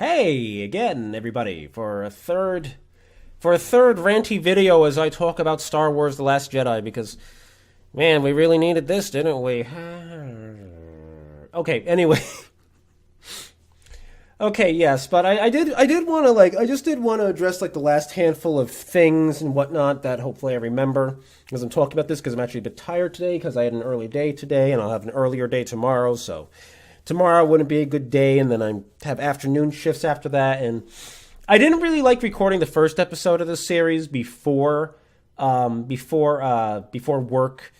Hey again, everybody, for a third ranty video as I talk about Star Wars: The Last Jedi. Because man, we really needed this, didn't we? Okay. Anyway, okay, yes, but I did want to I just did want to address the last handful of things and whatnot that hopefully I remember as I'm talking about this, because I'm actually a bit tired today because I had an early day today and I'll have an earlier day tomorrow. So tomorrow wouldn't be a good day, and then I have afternoon shifts after that. And I didn't really like recording the first episode of this series before work.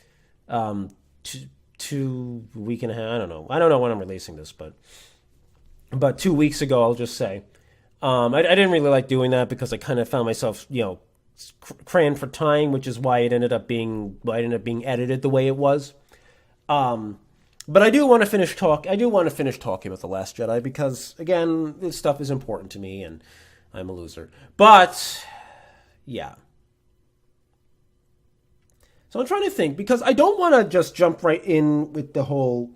Two week and a half. I don't know when I'm releasing this, but 2 weeks ago, I'll just say. I didn't really like doing that because I kind of found myself, crammed for time, which is why it ended up being edited the way it was. But I do want to finish talking about The Last Jedi because, again, this stuff is important to me and I'm a loser. But yeah. So I'm trying to think, because I don't want to just jump right in with the whole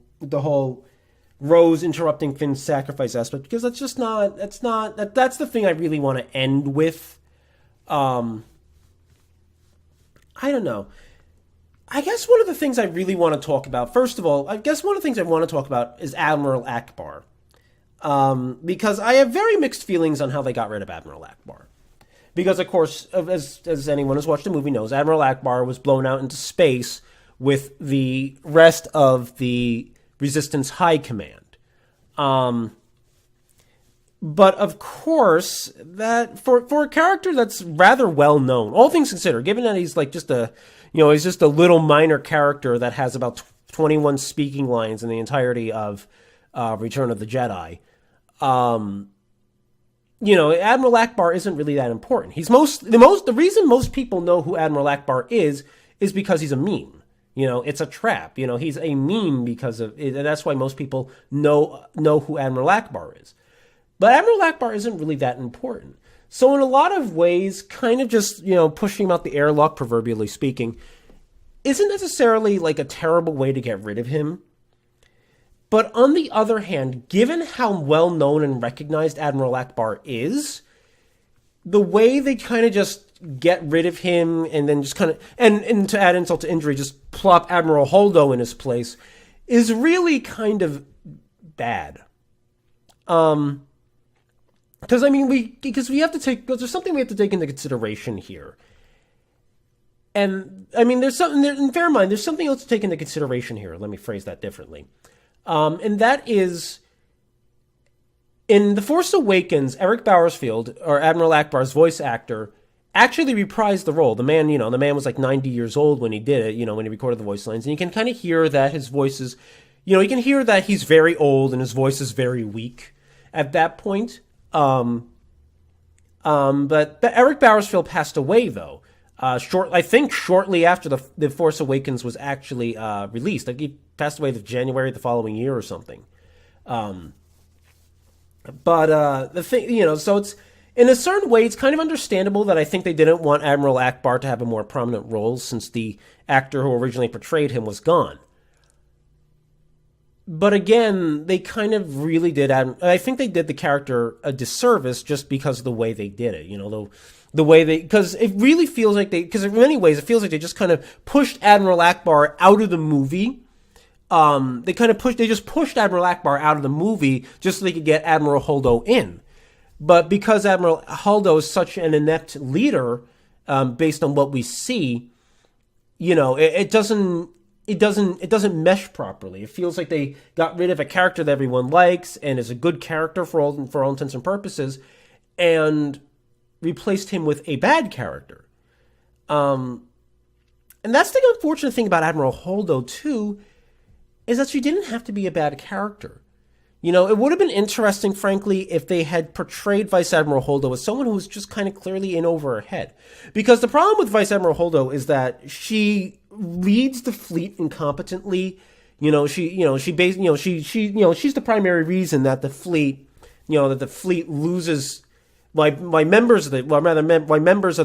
Rose interrupting Finn's sacrifice aspect, because that's the thing I really want to end with. I don't know. I guess one of the things I really want to talk about, first of all, I guess one of the things I want to talk about is Admiral Akbar. Because I have very mixed feelings on how they got rid of Admiral Akbar. Because, of course, as anyone who's watched the movie knows, Admiral Akbar was blown out into space with the rest of the Resistance High Command. But, of course, that for a character that's rather well known, all things considered, given that he's just a little minor character that has about 21 speaking lines in the entirety of Return of the Jedi, Admiral Akbar isn't really that important. The reason most people know who Admiral Akbar is because he's a meme. It's a trap. He's a meme because of it, and that's why most people know who Admiral Akbar is. But Admiral Akbar isn't really that important. So in a lot of ways, kind of just, pushing him out the airlock, proverbially speaking, isn't necessarily a terrible way to get rid of him. But on the other hand, given how well known and recognized Admiral Akbar is, the way they kind of just get rid of him and then just kind of, and to add insult to injury, just plop Admiral Holdo in his place, is really kind of bad. Because there's something we have to take into consideration here. And, there's something else to take into consideration here. Let me phrase that differently. And that is, in The Force Awakens, Eric Bauersfield, or Admiral Akbar's voice actor, actually reprised the role. The man was 90 years old when he did it, when he recorded the voice lines. And you can kind of hear that his voice is, you can hear that he's very old and his voice is very weak at that point. But Eric Bauersfield passed away, though. Shortly after the Force Awakens was actually released. He passed away in January the following year or something. The thing, so it's, in a certain way, it's kind of understandable that I think they didn't want Admiral Akbar to have a more prominent role since the actor who originally portrayed him was gone. But again, they kind of really did, I think they did the character a disservice just because of the way they did it, the way because it really feels like because in many ways, it feels like they just kind of pushed Admiral Akbar out of the movie. They just pushed Admiral Akbar out of the movie just so they could get Admiral Holdo in. But because Admiral Holdo is such an inept leader, based on what we see, it doesn't mesh properly. It feels like they got rid of a character that everyone likes and is a good character for all intents and purposes, and replaced him with a bad character. And that's the unfortunate thing about Admiral Holdo too, is that she didn't have to be a bad character. It would have been interesting, frankly, if they had portrayed Vice Admiral Holdo as someone who was just kind of clearly in over her head. Because the problem with Vice Admiral Holdo is that she leads the fleet incompetently. She's the primary reason that the fleet loses. Why members of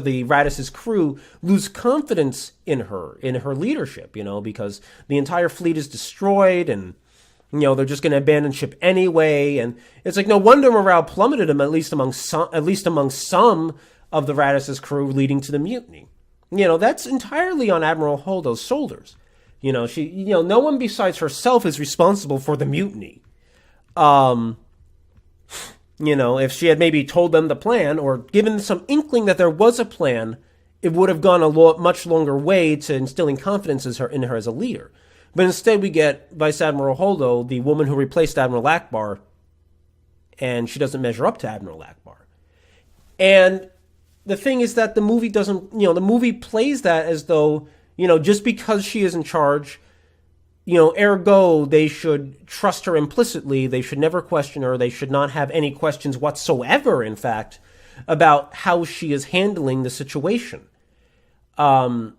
the Radis's crew lose confidence in her leadership, because the entire fleet is destroyed and They're just going to abandon ship anyway, and it's like no wonder morale plummeted at least among some of the Radis's crew, leading to the mutiny. That's entirely on Admiral Holdo's shoulders. No one besides herself is responsible for the mutiny. If she had maybe told them the plan or given some inkling that there was a plan, it would have gone a much longer way to instilling confidence in her as a leader. But instead we get Vice Admiral Holdo, the woman who replaced Admiral Akbar, and she doesn't measure up to Admiral Akbar. And the thing is that the movie doesn't, the movie plays that as though, just because she is in charge, ergo, they should trust her implicitly. They should never question her. They should not have any questions whatsoever, in fact, about how she is handling the situation. And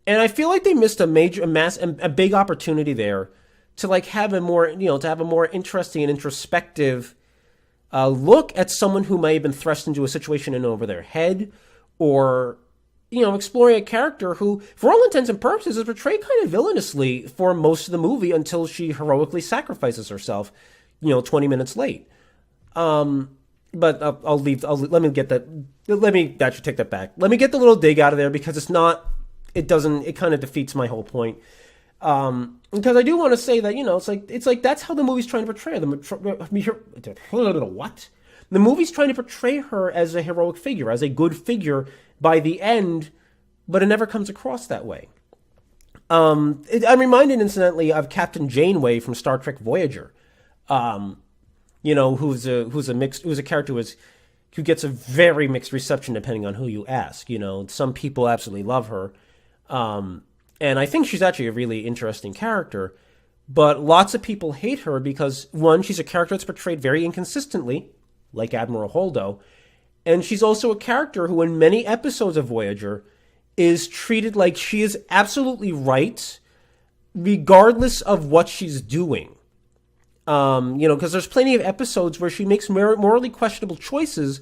I feel like they missed a big opportunity there to have a more, interesting and introspective look at someone who may have been thrust into a situation in over their head, or exploring a character who, for all intents and purposes, is portrayed kind of villainously for most of the movie until she heroically sacrifices herself, 20 minutes late. But let me actually take that back. Let me get the little dig out of there because it kind of defeats my whole point. Because I do want to say that, it's like that's how the movie's trying to portray them. What? The movie's trying to portray her as a heroic figure, as a good figure by the end, but it never comes across that way. I'm reminded, incidentally, of Captain Janeway from Star Trek Voyager, who's a character who gets a very mixed reception depending on who you ask. Some people absolutely love her, and I think she's actually a really interesting character, but lots of people hate her because, one, she's a character that's portrayed very inconsistently, like Admiral Holdo, and she's also a character who in many episodes of Voyager is treated like she is absolutely right, regardless of what she's doing. Because there's plenty of episodes where she makes morally questionable choices,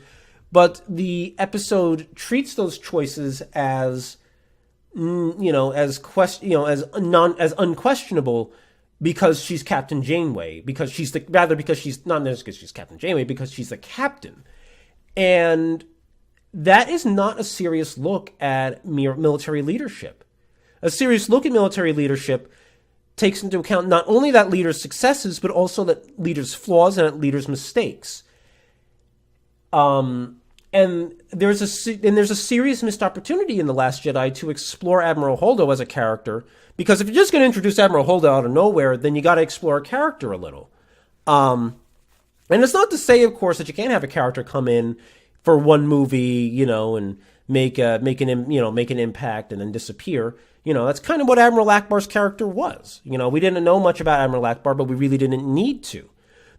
but the episode treats those choices as, as unquestionable because she's Captain Janeway, because she's Captain Janeway, because she's the captain. And that is not a serious look at military leadership. A serious look at military leadership takes into account not only that leader's successes, but also that leader's flaws and that leader's mistakes. And there's a serious missed opportunity in The Last Jedi to explore Admiral Holdo as a character, because if you're just going to introduce Admiral Holdo out of nowhere, then you got to explore a character a little. And it's not to say, of course, that you can't have a character come in for one movie, and make an impact and then disappear. That's kind of what Admiral Akbar's character was. We didn't know much about Admiral Akbar, but we really didn't need to.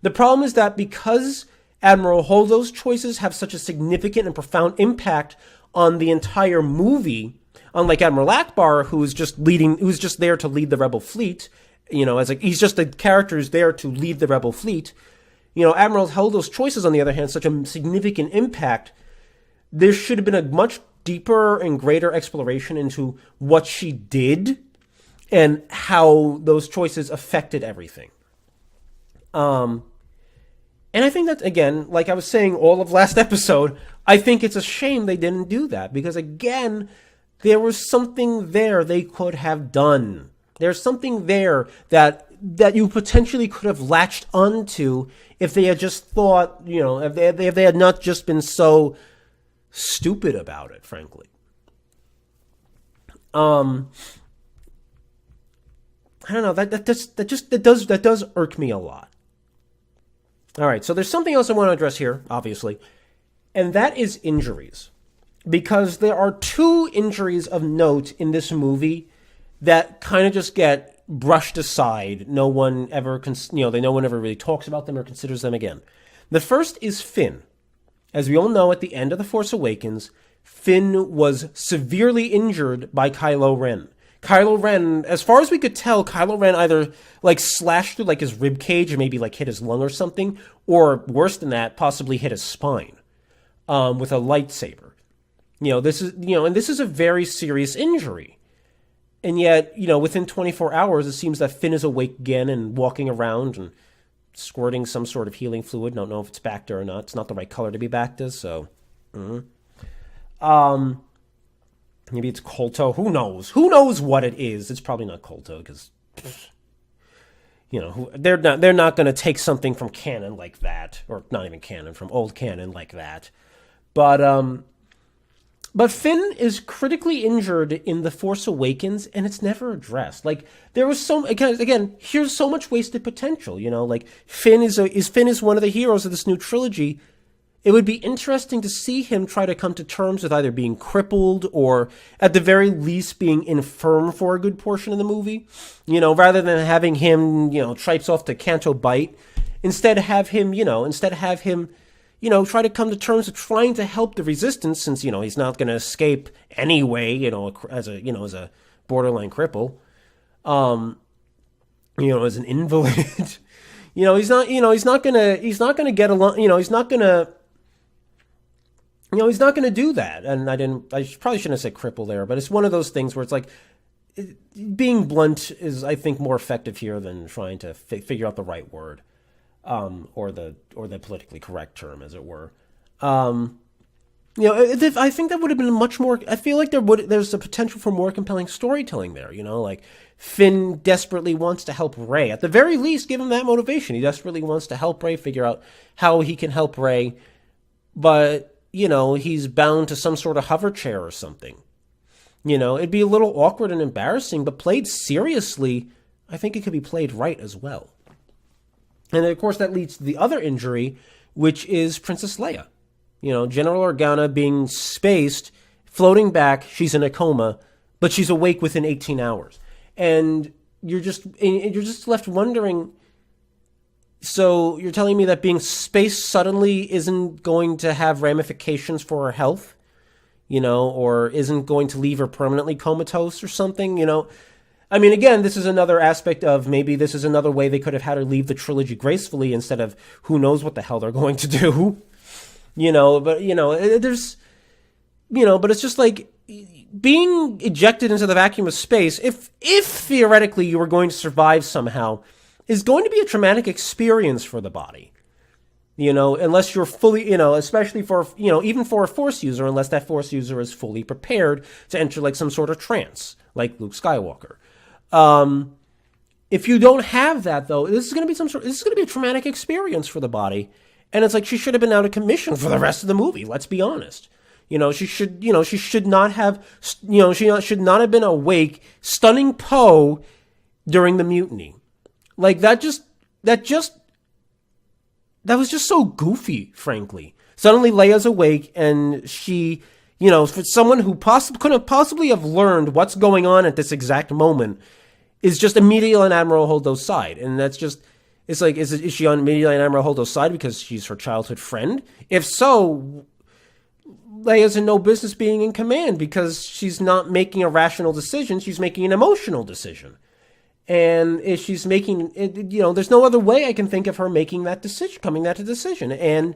The problem is that because Admiral Holdo's choices have such a significant and profound impact on the entire movie, unlike Admiral Akbar, who's just there to lead the rebel fleet, he's just the character who's there to lead the rebel fleet. Admiral Holdo's choices, on the other hand, such a significant impact. There should have been a much deeper and greater exploration into what she did and how those choices affected everything. And I think that, again, like I was saying all of last episode, I think it's a shame they didn't do that because, again, there was something there they could have done. There's something there that you potentially could have latched onto if they had just thought, if they had not just been so stupid about it, frankly. I don't know. That does irk me a lot. All right, so there's something else I want to address here, obviously, and that is injuries, because there are two injuries of note in this movie that kind of just get brushed aside. No one ever really talks about them or considers them again. The first is Finn. As we all know, at the end of The Force Awakens, Finn was severely injured by Kylo Ren. Kylo Ren, as far as we could tell, Kylo Ren either slashed through his rib cage and maybe hit his lung or something, or worse than that, possibly hit his spine with a lightsaber. This is a very serious injury. And yet, within 24 hours, it seems that Finn is awake again and walking around and squirting some sort of healing fluid. Don't know if it's Bacta or not. It's not the right color to be Bacta, so. Maybe it's Kolto. Who knows? Who knows what it is? It's probably not Kolto because, they're not going to take something from canon like that, or not even canon, from old canon like that. But Finn is critically injured in The Force Awakens, and it's never addressed. Like, there was again, here's so much wasted potential, like, Finn is one of the heroes of this new trilogy. It would be interesting to see him try to come to terms with either being crippled or, at the very least, being infirm for a good portion of the movie, rather than having him, tripes off to Canto Bight. Instead, have him, try to come to terms with trying to help the Resistance, since, he's not going to escape anyway, as a borderline cripple, as an invalid. He's not gonna get along, he's not gonna do that. And I probably shouldn't have said cripple there, but it's one of those things where it's like, being blunt is, I think, more effective here than trying to figure out the right word. Or the politically correct term, as it were. I think that would have been much more. I feel like there's a potential for more compelling storytelling there. Like Finn desperately wants to help Rey. At the very least, give him that motivation. He desperately wants to help Rey, figure out how he can help Rey, but he's bound to some sort of hover chair or something. It'd be a little awkward and embarrassing, but played seriously, I think it could be played right as well. And of course, that leads to the other injury, which is Princess Leia. General Organa being spaced, floating back, she's in a coma, but she's awake within 18 hours. And you're just left wondering, so you're telling me that being spaced suddenly isn't going to have ramifications for her health? Or isn't going to leave her permanently comatose or something? I mean, again, this is another aspect of maybe this is another way they could have had her leave the trilogy gracefully instead of who knows what the hell they're going to do. But it's just like being ejected into the vacuum of space, if theoretically you were going to survive somehow, is going to be a traumatic experience for the body. Unless you're fully, especially for, even for a Force user, unless that Force user is fully prepared to enter like some sort of trance, like Luke Skywalker. If you don't have that, though, this is going to be a traumatic experience for the body. And it's like, she should have been out of commission for the rest of the movie. Let's be honest. She should not have been awake, stunning Poe during the mutiny. Like that was just so goofy, frankly. Suddenly Leia's awake and she, for someone who couldn't possibly have learned what's going on at this exact moment, is just immediately on Admiral Holdo's side. And that's just, it's like, is she on immediately on Admiral Holdo's side because she's her childhood friend? If so, Leia's in no business being in command because she's not making a rational decision. She's making an emotional decision. And if she's making it, there's no other way I can think of her making that decision, coming to that decision. And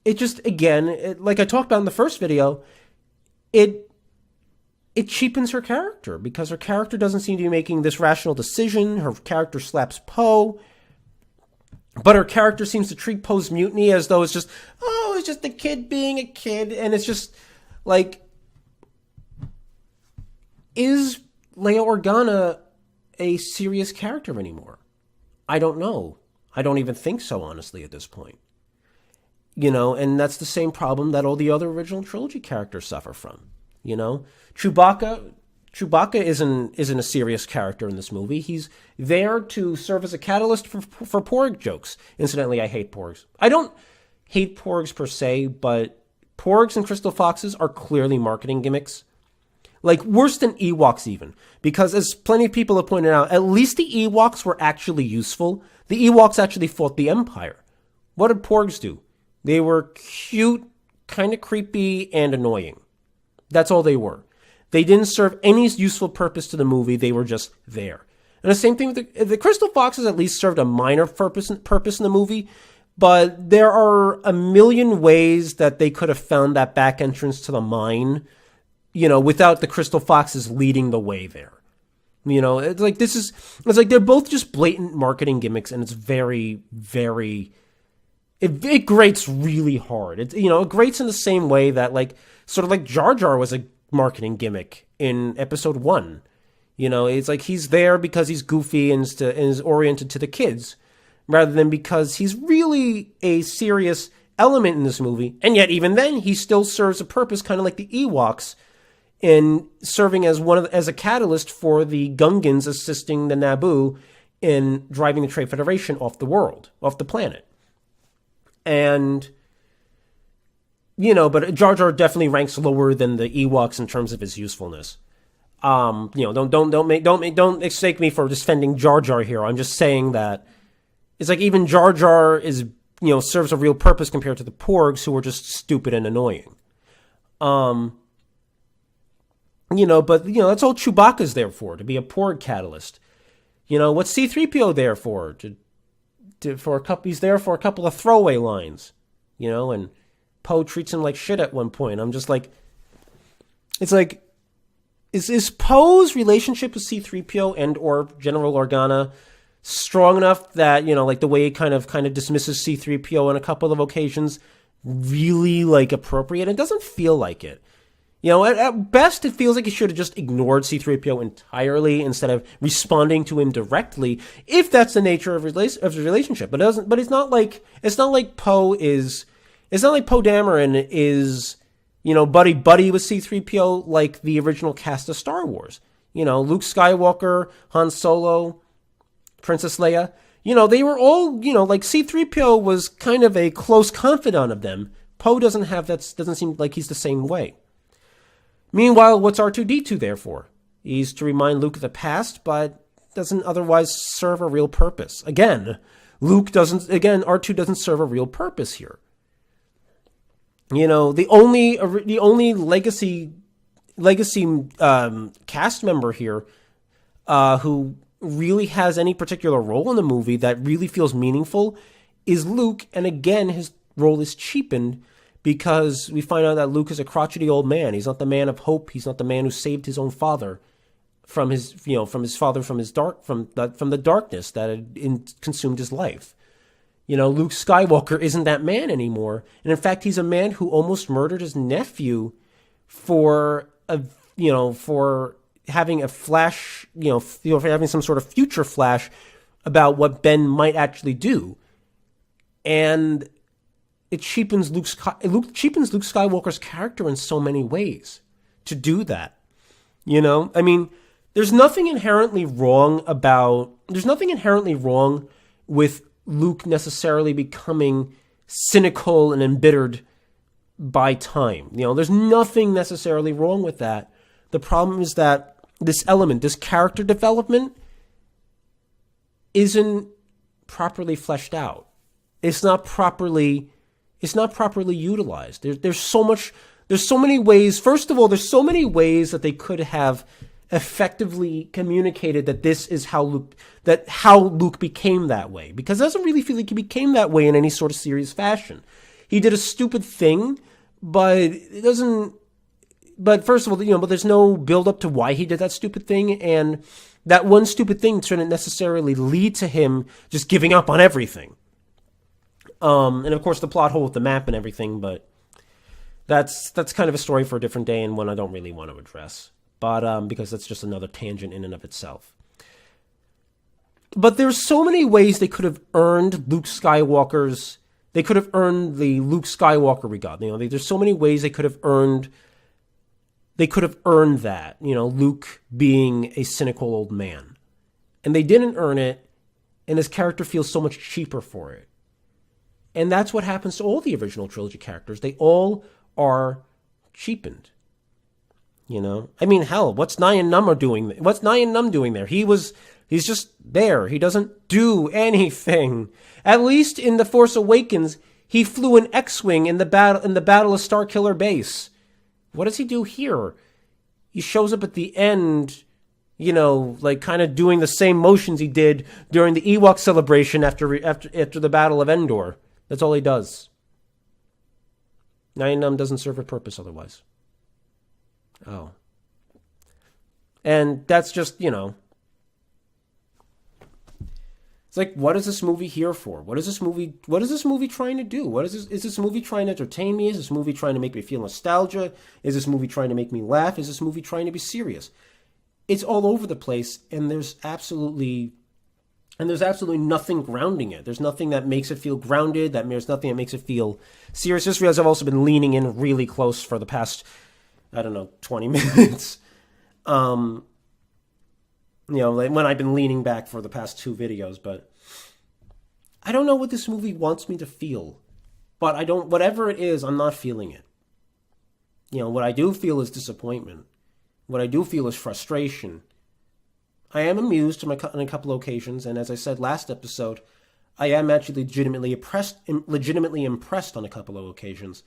it just, again, like I talked about in the first video, it cheapens her character because her character doesn't seem to be making this rational decision. Her character slaps Poe, but her character seems to treat Poe's mutiny as though it's just a kid being a kid. And it's just like, is Leia Organa a serious character anymore? I don't know. I don't even think so, honestly, at this point. And that's the same problem that all the other original trilogy characters suffer from. Chewbacca isn't a serious character in this movie. He's there to serve as a catalyst for Porg jokes. Incidentally, I hate Porgs. I don't hate Porgs per se, but Porgs and Crystal Foxes are clearly marketing gimmicks. Like, worse than Ewoks even. Because as plenty of people have pointed out, at least the Ewoks were actually useful. The Ewoks actually fought the Empire. What did Porgs do? They were cute, kind of creepy, and annoying. That's all they were. They didn't serve any useful purpose to the movie. They were just there. And the same thing with the Crystal Foxes at least served a minor purpose in the movie. But there are a million ways that they could have found that back entrance to the mine, without the Crystal Foxes leading the way there. You know, it's like it's like they're both just blatant marketing gimmicks, and it's very, very, it grates really hard. It grates in the same way that like sort of like Jar Jar was a marketing gimmick in episode 1. It's like he's there because he's goofy and is oriented to the kids, rather than because he's really a serious element in this movie. And yet, even then, he still serves a purpose, kind of like the Ewoks, in serving as a catalyst for the Gungans assisting the Naboo in driving the Trade Federation off the planet. And but Jar Jar definitely ranks lower than the Ewoks in terms of his usefulness. Don't mistake me for defending Jar Jar here. I'm just saying that it's like even Jar Jar is serves a real purpose compared to the Porgs, who are just stupid and annoying. But that's all Chewbacca's there for, to be a Porg catalyst. What's C-3PO there for? He's there for a couple of throwaway lines, and Poe treats him like shit at one point. I'm just like, it's like, is Poe's relationship with C-3PO and or General Organa strong enough that, like the way he kind of dismisses C-3PO on a couple of occasions, really like appropriate? It doesn't feel like it. At best, it feels like he should have just ignored C-3PO entirely instead of responding to him directly, if that's the nature of the relationship. But it doesn't. But it's not like Poe Dameron is, buddy with C-3PO like the original cast of Star Wars. Luke Skywalker, Han Solo, Princess Leia. They were all, like C-3PO was kind of a close confidant of them. Poe doesn't seem like he's the same way. Meanwhile, what's R2-D2 there for? He's to remind Luke of the past, but doesn't otherwise serve a real purpose. Again, R2 doesn't serve a real purpose here. The only legacy cast member here who really has any particular role in the movie that really feels meaningful is Luke, and again, his role is cheapened because we find out that Luke is a crotchety old man. He's not the man of hope. He's not the man who saved his own father from the darkness that had consumed his life. Luke Skywalker isn't that man anymore, and in fact, he's a man who almost murdered his nephew for having a flash, for having some sort of future flash about what Ben might actually do, and it cheapens Luke Skywalker's character in so many ways to do that. I mean, there's nothing inherently wrong with Luke necessarily becoming cynical and embittered by time. There's nothing necessarily wrong with that. The problem is that this character development isn't properly fleshed out. It's not properly utilized. There's so many ways. First of all, there's so many ways that they could have effectively communicated that this is how Luke became that way, because it doesn't really feel like he became that way in any sort of serious fashion. He did a stupid thing, but it doesn't. But first of all, but there's no build up to why he did that stupid thing, and that one stupid thing shouldn't necessarily lead to him just giving up on everything. And of course the plot hole with the map and everything, but that's kind of a story for a different day and one I don't really want to address. But because that's just another tangent in and of itself. But there's so many ways they could have earned the Luke Skywalker regard. There's so many ways they could have earned that, Luke being a cynical old man. And they didn't earn it, and his character feels so much cheaper for it. And that's what happens to all the original trilogy characters. They all are cheapened. I mean, hell, what's Nyan Num doing? What's Nyan Num doing there? He's just there. He doesn't do anything. At least in The Force Awakens, he flew an X-wing in the battle of Starkiller Base. What does he do here? He shows up at the end, like kind of doing the same motions he did during the Ewok celebration after the Battle of Endor. That's all he does. Nyan Num doesn't serve a purpose otherwise. Oh. And that's just, It's like, what is this movie here for? What is this movie trying to do? Is this movie trying to entertain me? Is this movie trying to make me feel nostalgia? Is this movie trying to make me laugh? Is this movie trying to be serious? It's all over the place, and there's absolutely nothing grounding it. There's nothing that makes it feel grounded. There's nothing that makes it feel serious. Just realize I've also been leaning in really close for the past, 20 minutes. Like when I've been leaning back for the past 2 videos, but I don't know what this movie wants me to feel. But whatever it is, I'm not feeling it. What I do feel is disappointment. What I do feel is frustration. I am amused on a couple of occasions, and as I said last episode, I am actually legitimately impressed on a couple of occasions.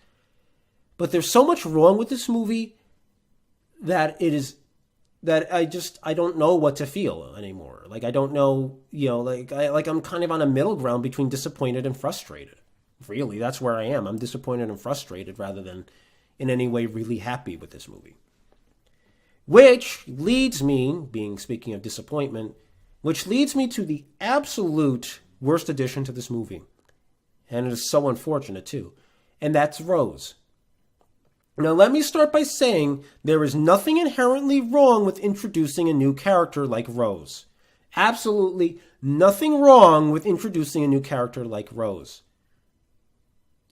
But there's so much wrong with this movie that I don't know what to feel anymore. Like, I don't know, I'm kind of on a middle ground between disappointed and frustrated. Really, that's where I am. I'm disappointed and frustrated rather than in any way really happy with this movie. Which leads me, speaking of disappointment, which leads me to the absolute worst addition to this movie. And it is so unfortunate, too. And that's Rose. Now, let me start by saying there is nothing inherently wrong with introducing a new character like Rose. Absolutely nothing wrong with introducing a new character like Rose.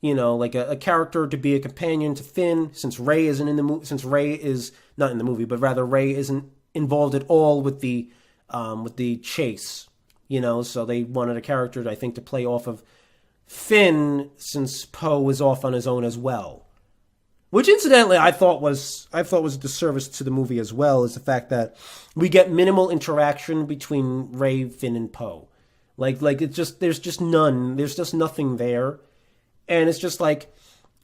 Like a character to be a companion to Finn, since Rey isn't in the movie, since Rey is not in the movie, but rather Rey isn't involved at all with the chase. So they wanted a character, I think, to play off of Finn, since Poe was off on his own as well. Which, incidentally, I thought was a disservice to the movie as well, is the fact that we get minimal interaction between Rey, Finn, and Poe. Like there's just nothing there. And it's just like,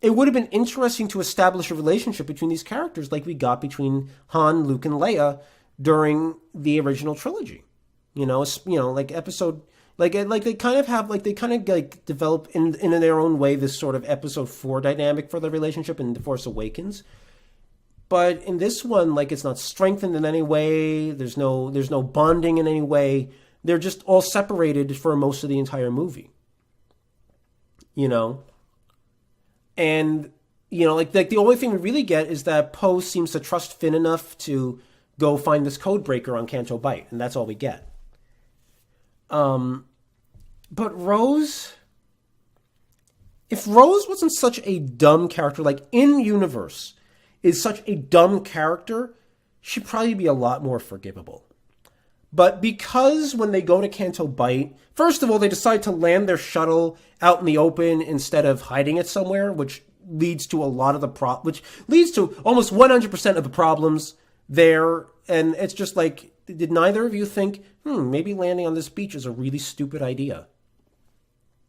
it would have been interesting to establish a relationship between these characters like we got between Han, Luke, and Leia during the original trilogy. Episode, they kind of develop in their own way this sort of episode 4 dynamic for the relationship in The Force Awakens. But in this one, it's not strengthened in any way. There's no bonding in any way. They're just all separated for most of the entire movie. And, the only thing we really get is that Poe seems to trust Finn enough to go find this code breaker on Canto Bight, and that's all we get. But Rose, if Rose wasn't such a dumb character, in-universe is such a dumb character, she'd probably be a lot more forgivable. But because when they go to Canto Bight, first of all, they decide to land their shuttle out in the open instead of hiding it somewhere, which leads to which leads to almost 100% of the problems there. And it's just like, did neither of you think, maybe landing on this beach is a really stupid idea?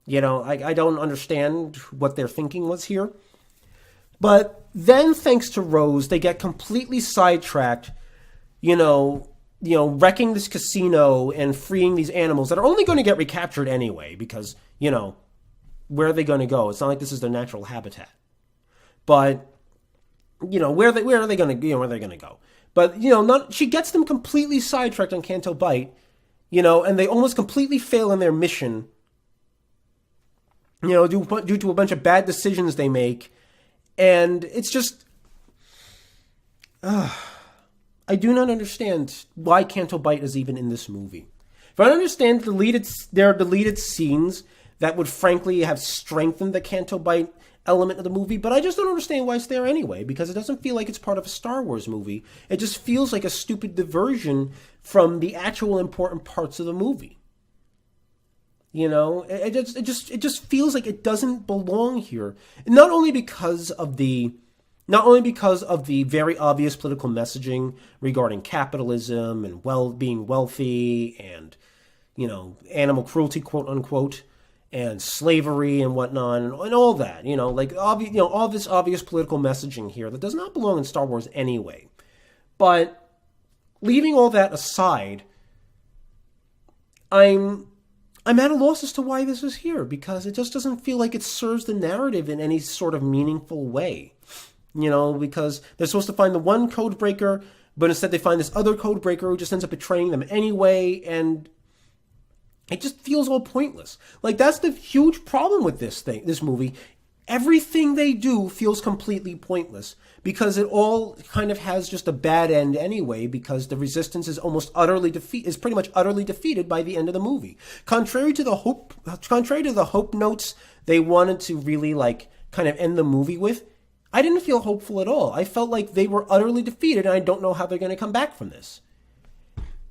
I don't understand what their thinking was here. But then, thanks to Rose, they get completely sidetracked, wrecking this casino and freeing these animals that are only going to get recaptured anyway, because, where are they going to go? It's not like this is their natural habitat. But, where are they going to go? But, she gets them completely sidetracked on Canto Bight, and they almost completely fail in their mission, due to a bunch of bad decisions they make. And it's just, I do not understand why Canto Bight is even in this movie. If I understand there are deleted scenes that would frankly have strengthened the Canto Bight element of the movie, but I just don't understand why it's there anyway, because it doesn't feel like it's part of a Star Wars movie. It just feels like a stupid diversion from the actual important parts of the movie. It just feels like it doesn't belong here. Not only because of the very obvious political messaging regarding capitalism and being wealthy and, animal cruelty, quote unquote, and slavery and whatnot and all that, all this obvious political messaging here that does not belong in Star Wars anyway. But leaving all that aside, I'm at a loss as to why this is here, because it just doesn't feel like it serves the narrative in any sort of meaningful way. Because they're supposed to find the one code breaker, but instead they find this other code breaker who just ends up betraying them anyway, and It just feels all pointless. Like, that's the huge problem with this movie. Everything they do feels completely pointless because it all kind of has just a bad end anyway, because the resistance is pretty much utterly defeated by the end of the movie. Contrary to the hope notes they wanted to really like kind of end the movie with, I didn't feel hopeful at all. I felt like they were utterly defeated, and I don't know how they're going to come back from this.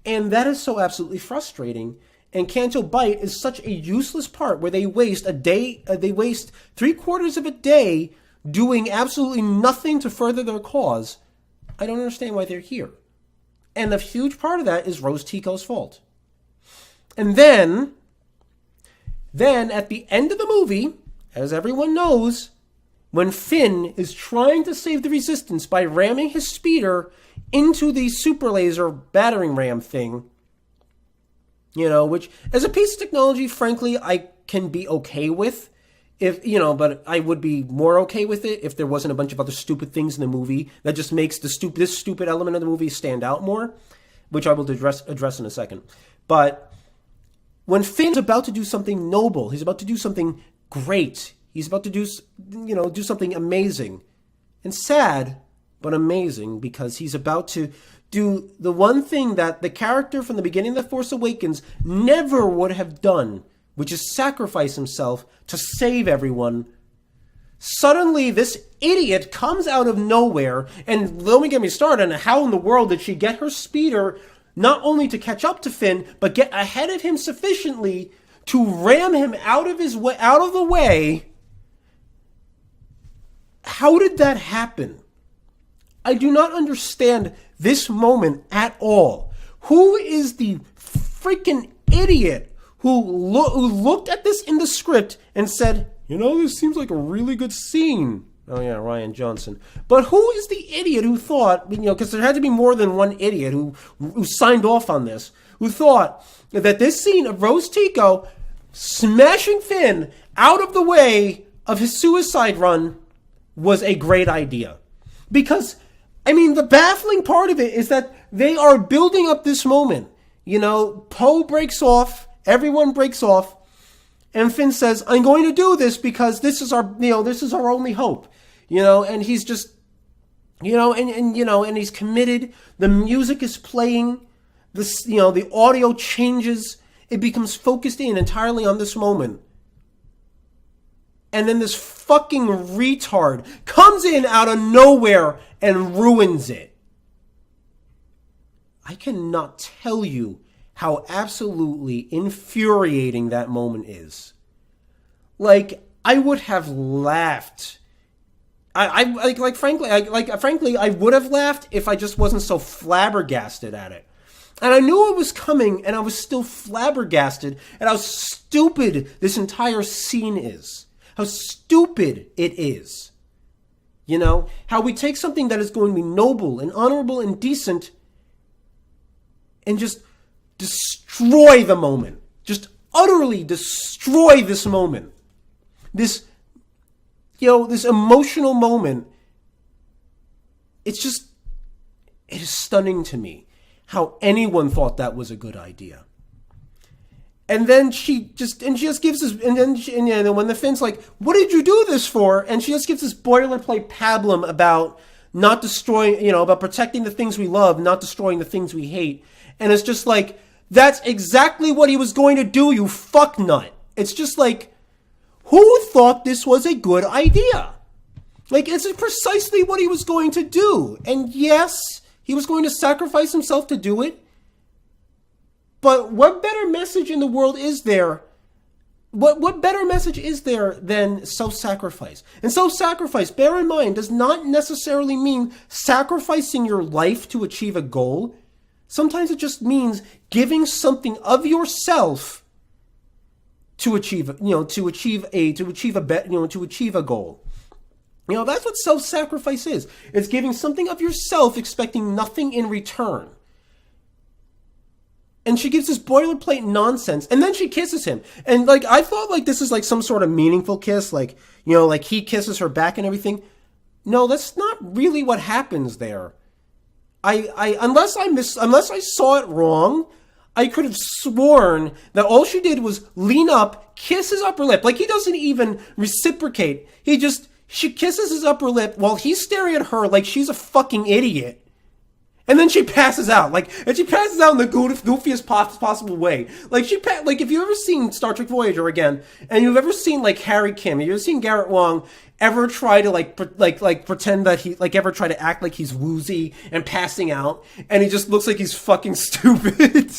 And that is so absolutely frustrating. And Canto Bight is such a useless part where they waste they waste 3/4 of a day doing absolutely nothing to further their cause. I don't understand why they're here. And a huge part of that is Rose Tico's fault. And then at the end of the movie, as everyone knows, when Finn is trying to save the Resistance by ramming his speeder into the super laser battering ram thing, which as a piece of technology, frankly, I can be okay with, but I would be more okay with it if there wasn't a bunch of other stupid things in the movie that just makes this stupid element of the movie stand out more, which I will address in a second. But when Finn's about to do something noble, he's about to do something great, he's about to do something amazing and sad, but amazing, because he's about to do the one thing that the character from the beginning of The Force Awakens never would have done, which is sacrifice himself to save everyone. Suddenly, this idiot comes out of nowhere, and don't get me started on how in the world did she get her speeder not only to catch up to Finn, but get ahead of him sufficiently to ram him out of the way. How did that happen? I do not understand this moment at all. Who is the freaking idiot who looked at this in the script and said, this seems like a really good scene? Oh yeah, Rian Johnson. But who is the idiot who thought, because there had to be more than one idiot who signed off on this, who thought that this scene of Rose Tico smashing Finn out of the way of his suicide run was a great idea. Because, the baffling part of it is that they are building up this moment. Poe breaks off, everyone breaks off, and Finn says, I'm going to do this because this is our only hope. And he's just, and he's committed. The music is playing. The audio changes. It becomes focused in entirely on this moment. And then this fucking retard comes in out of nowhere and ruins it. I cannot tell you how absolutely infuriating that moment is. Like, I would have laughed. Frankly, I would have laughed if I just wasn't so flabbergasted at it. And I knew it was coming, and I was still flabbergasted at how stupid this entire scene is. How stupid it is. How we take something that is going to be noble and honorable and decent and just destroy the moment. Just utterly destroy this moment. This emotional moment. It is stunning to me how anyone thought that was a good idea. And then she just gives this, and then when the Finn's like, what did you do this for? And she just gives this boilerplate pablum about not destroying, about protecting the things we love, not destroying the things we hate. And it's just like, that's exactly what he was going to do, you fucknut. It's just like, who thought this was a good idea? Like, it's precisely what he was going to do. And yes, he was going to sacrifice himself to do it. But what better message in the world is there? What better message is there than self-sacrifice? And self-sacrifice, bear in mind, does not necessarily mean sacrificing your life to achieve a goal. Sometimes it just means giving something of yourself to achieve a goal. That's what self-sacrifice is. It's giving something of yourself expecting nothing in return. And she gives this boilerplate nonsense, and then she kisses him. And, I thought, this is, some sort of meaningful kiss, he kisses her back and everything. No, that's not really what happens there. Unless I saw it wrong, I could have sworn that all she did was lean up, kiss his upper lip. Like, he doesn't even reciprocate. She kisses his upper lip while he's staring at her like she's a fucking idiot. And then she passes out. And she passes out in the goofiest possible way. Like, if you've ever seen Star Trek Voyager again, and you've ever seen, like, Harry Kim, you've ever seen Garrett Wang ever try to, pretend that ever try to act like he's woozy and passing out, and he just looks like he's fucking stupid.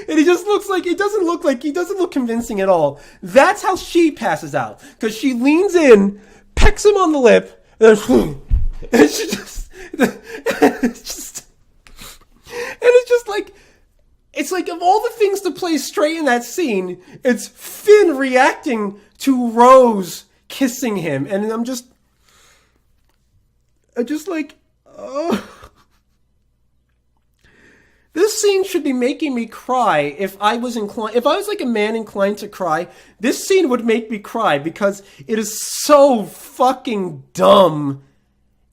And he doesn't look convincing at all. That's how she passes out. Because she leans in, pecks him on the lip, and then, and she just, it's like of all the things to play straight in that scene, it's Finn reacting to Rose kissing him. And I'm just like, oh. This scene should be making me cry if I was like a man inclined to cry. This scene would make me cry because it is so fucking dumb.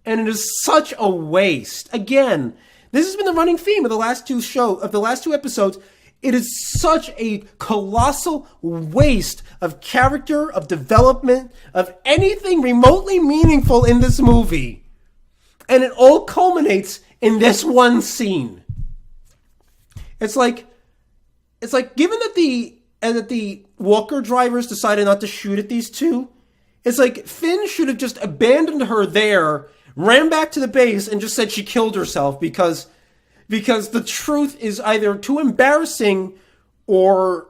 And it is such a waste. Again, this has been the running theme of the last two episodes. It is such a colossal waste of character, of development, of anything remotely meaningful in this movie. And it all culminates in this one scene. It's like given that the Walker drivers decided not to shoot at these two, it's like Finn should have just abandoned her there, ran back to the base, and just said she killed herself because the truth is either too embarrassing or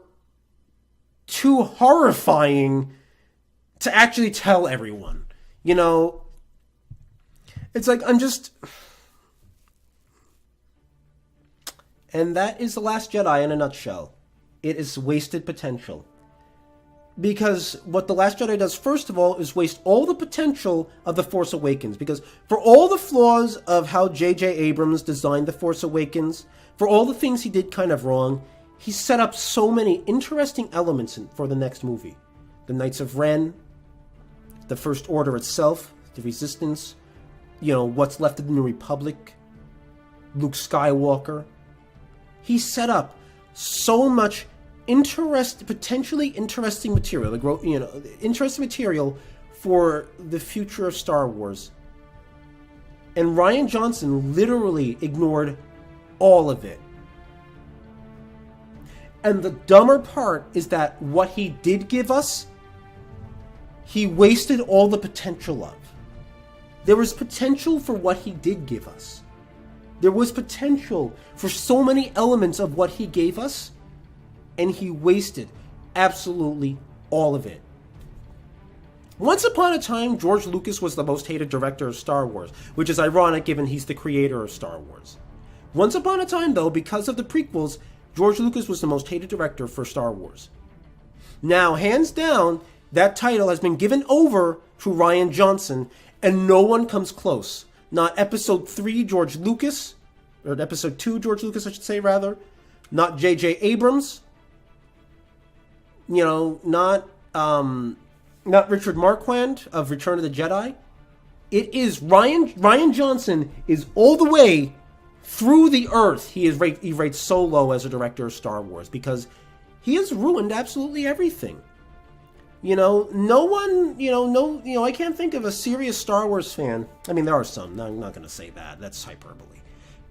too horrifying to actually tell everyone. You know, it's like And that is The Last Jedi in a nutshell. It is wasted potential. Because what The Last Jedi does, first of all, is waste all the potential of The Force Awakens. Because for all the flaws of how J.J. Abrams designed The Force Awakens, for all the things he did kind of wrong, he set up so many interesting elements for the next movie. The Knights of Ren, the First Order itself, the Resistance, what's left of the New Republic, Luke Skywalker. He set up so much potentially interesting material, interesting material for the future of Star Wars. And Rian Johnson literally ignored all of it. And the dumber part is that what he did give us, he wasted all the potential of. There was potential for what he did give us. There was potential for so many elements of what he gave us, and he wasted absolutely all of it. Once upon a time, George Lucas was the most hated director of Star Wars, which is ironic given he's the creator of Star Wars. Once upon a time, though, because of the prequels, George Lucas was the most hated director for Star Wars. Now, hands down, that title has been given over to Rian Johnson, and no one comes close. Not Episode 3, George Lucas, or Episode 2, George Lucas, I should say, rather. Not J.J. Abrams. Not Richard Marquand of Return of the Jedi. It is Rian Johnson is all the way through the earth. He rates so low as a director of Star Wars because he has ruined absolutely everything. No one, I can't think of a serious Star Wars fan. I mean, there are some. No, I'm not going to say that. That's hyperbole.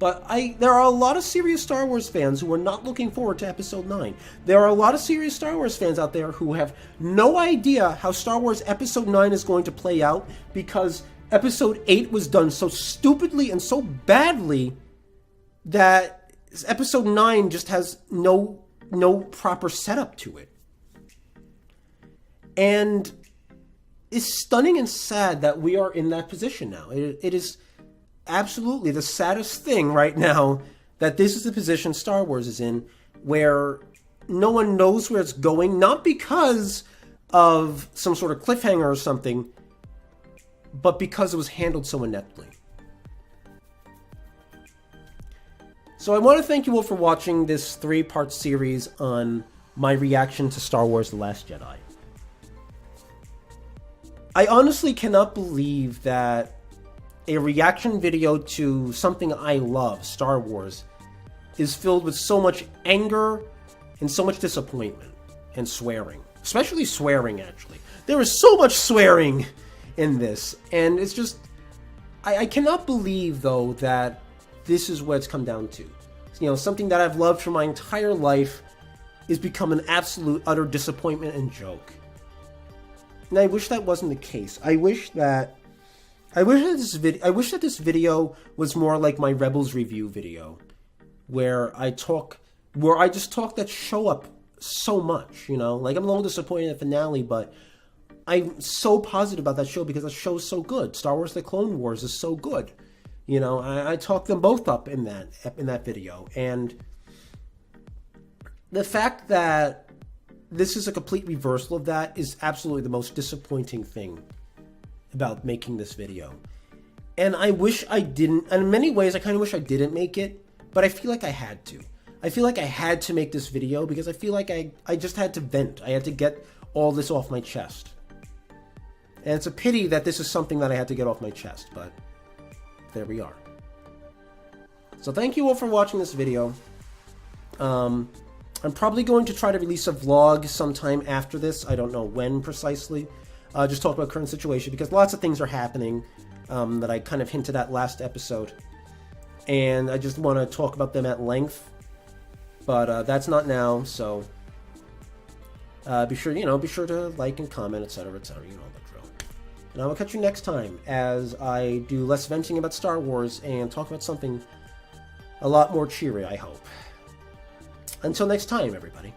But there are a lot of serious Star Wars fans who are not looking forward to Episode 9. There are a lot of serious Star Wars fans out there who have no idea how Star Wars Episode 9 is going to play out because Episode 8 was done so stupidly and so badly that Episode 9 just has no proper setup to it. And it's stunning and sad that we are in that position now. It is absolutely the saddest thing right now that this is the position Star Wars is in, where no one knows where it's going, not because of some sort of cliffhanger or something, but because it was handled so ineptly. So I want to thank you all for watching this 3-part series on my reaction to Star Wars The Last Jedi. I honestly cannot believe that a reaction video to something I love, Star Wars, is filled with so much anger and so much disappointment and swearing. Especially swearing, actually. There is so much swearing in this. And it's just... I cannot believe, though, that this is what it's come down to. You know, something that I've loved for my entire life is become an absolute, utter disappointment and joke. And I wish that wasn't the case. I wish that this video was more like my Rebels review video, where I just talk that show up so much, you know? Like, I'm a little disappointed in the finale, but I'm so positive about that show because that show is so good. Star Wars: The Clone Wars is so good. You know, I talk them both up in that video, and the fact that this is a complete reversal of that is absolutely the most disappointing thing about making this video. And I wish I didn't, and in many ways I kind of wish I didn't make it, but I feel like I had to. I feel like I had to make this video because I feel like I just had to vent. I had to get all this off my chest. And it's a pity that this is something that I had to get off my chest, but there we are. So thank you all for watching this video. I'm probably going to try to release a vlog sometime after this. I don't know when precisely. Just talk about current situation because lots of things are happening that I kind of hinted at last episode. And I just want to talk about them at length. But that's not now, so be sure to like and comment, etc., etc., you know the drill. And I will catch you next time as I do less venting about Star Wars and talk about something a lot more cheery, I hope. Until next time, everybody.